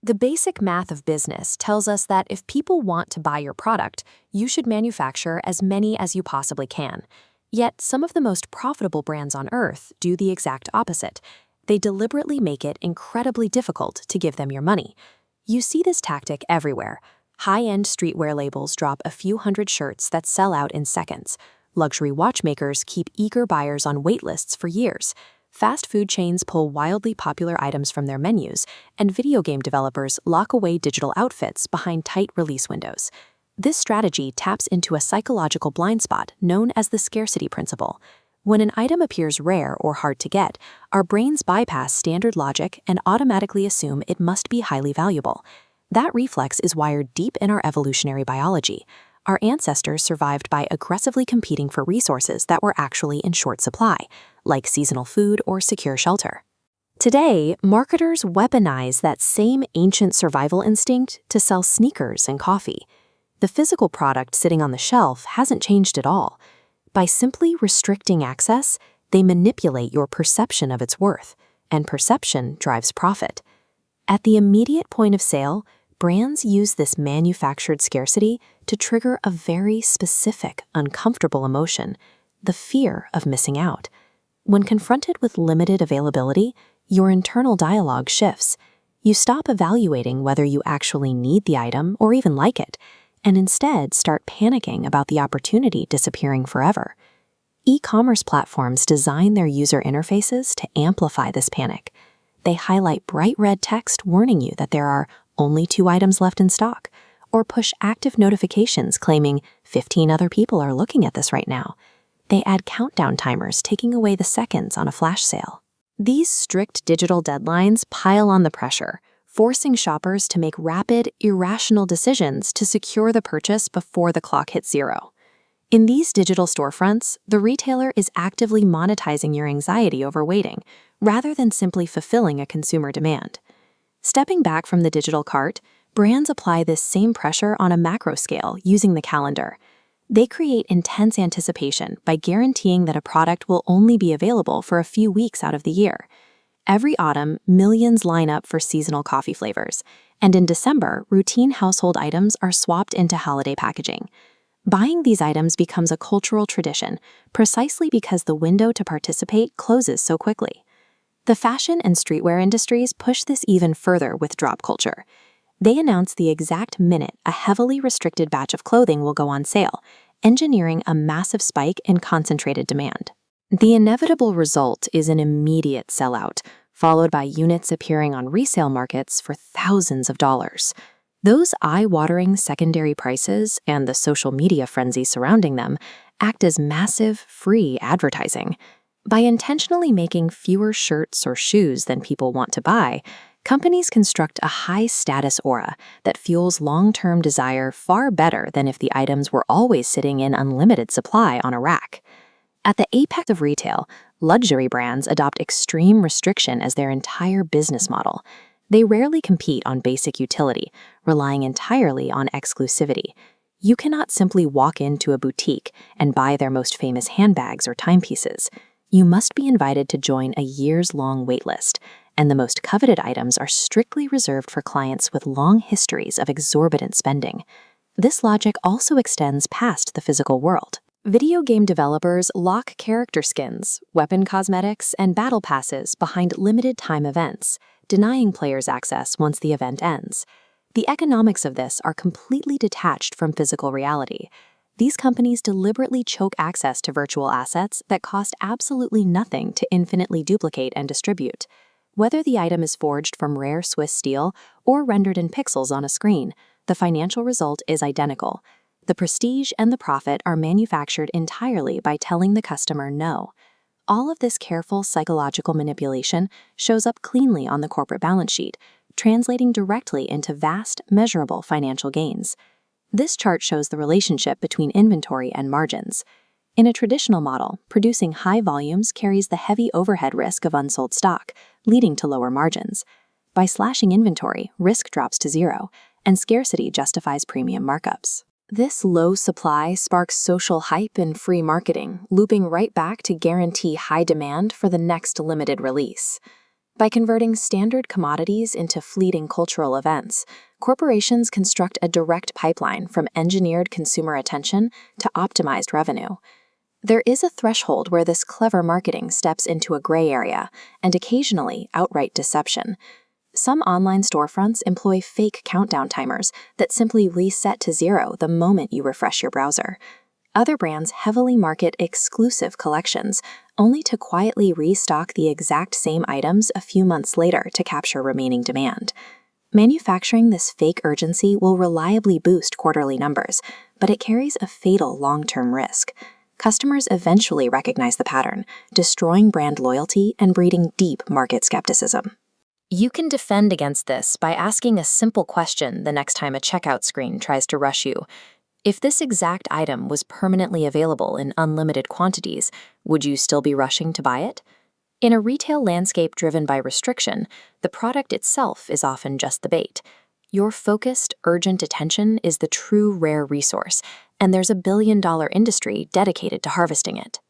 The basic math of business tells us that if people want to buy your product, you should manufacture as many as you possibly can. Yet some of the most profitable brands on earth do the exact opposite. They deliberately make it incredibly difficult to give them your money. You see this tactic everywhere. High-end streetwear labels drop a few hundred shirts that sell out in seconds. Luxury watchmakers keep eager buyers on wait lists for years. Fast food chains pull wildly popular items from their menus, and video game developers lock away digital outfits behind tight release windows. This strategy taps into a psychological blind spot known as the scarcity principle. When an item appears rare or hard to get, our brains bypass standard logic and automatically assume it must be highly valuable. That reflex is wired deep in our evolutionary biology. Our ancestors survived by aggressively competing for resources that were actually in short supply, like seasonal food or secure shelter. Today, marketers weaponize that same ancient survival instinct to sell sneakers and coffee. The physical product sitting on the shelf hasn't changed at all. By simply restricting access, they manipulate your perception of its worth, and perception drives profit. At the immediate point of sale, brands use this manufactured scarcity to trigger a very specific, uncomfortable emotion, the fear of missing out. When confronted with limited availability, your internal dialogue shifts. You stop evaluating whether you actually need the item or even like it, and instead start panicking about the opportunity disappearing forever. E-commerce platforms design their user interfaces to amplify this panic. They highlight bright red text warning you that there are only 2 items left in stock, or push active notifications claiming 15 other people are looking at this right now. They add countdown timers taking away the seconds on a flash sale. These strict digital deadlines pile on the pressure, forcing shoppers to make rapid, irrational decisions to secure the purchase before the clock hits 0. In these digital storefronts, the retailer is actively monetizing your anxiety over waiting, rather than simply fulfilling a consumer demand. Stepping back from the digital cart, brands apply this same pressure on a macro scale using the calendar. They create intense anticipation by guaranteeing that a product will only be available for a few weeks out of the year. Every autumn, millions line up for seasonal coffee flavors, and in December, routine household items are swapped into holiday packaging. Buying these items becomes a cultural tradition, precisely because the window to participate closes so quickly. The fashion and streetwear industries push this even further with drop culture. They announce the exact minute a heavily restricted batch of clothing will go on sale, engineering a massive spike in concentrated demand. The inevitable result is an immediate sellout, followed by units appearing on resale markets for thousands of dollars. Those eye-watering secondary prices and the social media frenzy surrounding them act as massive, free advertising. By intentionally making fewer shirts or shoes than people want to buy, companies construct a high-status aura that fuels long-term desire far better than if the items were always sitting in unlimited supply on a rack. At the apex of retail, luxury brands adopt extreme restriction as their entire business model. They rarely compete on basic utility, relying entirely on exclusivity. You cannot simply walk into a boutique and buy their most famous handbags or timepieces. You must be invited to join a years-long waitlist, and the most coveted items are strictly reserved for clients with long histories of exorbitant spending. This logic also extends past the physical world. Video game developers lock character skins, weapon cosmetics, and battle passes behind limited-time events, denying players access once the event ends. The economics of this are completely detached from physical reality. These companies deliberately choke access to virtual assets that cost absolutely nothing to infinitely duplicate and distribute. Whether the item is forged from rare Swiss steel or rendered in pixels on a screen, the financial result is identical. The prestige and the profit are manufactured entirely by telling the customer no. All of this careful psychological manipulation shows up cleanly on the corporate balance sheet, translating directly into vast, measurable financial gains. This chart shows the relationship between inventory and margins. In a traditional model, producing high volumes carries the heavy overhead risk of unsold stock, leading to lower margins. By slashing inventory, risk drops to 0, and scarcity justifies premium markups. This low supply sparks social hype and free marketing, looping right back to guarantee high demand for the next limited release. By converting standard commodities into fleeting cultural events, corporations construct a direct pipeline from engineered consumer attention to optimized revenue. There is a threshold where this clever marketing steps into a gray area, and occasionally outright deception. Some online storefronts employ fake countdown timers that simply reset to 0 the moment you refresh your browser. Other brands heavily market exclusive collections, only to quietly restock the exact same items a few months later to capture remaining demand. Manufacturing this fake urgency will reliably boost quarterly numbers, but it carries a fatal long-term risk. Customers eventually recognize the pattern, destroying brand loyalty and breeding deep market skepticism. You can defend against this by asking a simple question the next time a checkout screen tries to rush you. If this exact item was permanently available in unlimited quantities, would you still be rushing to buy it? In a retail landscape driven by restriction, the product itself is often just the bait. Your focused, urgent attention is the true rare resource, and there's a billion-dollar industry dedicated to harvesting it.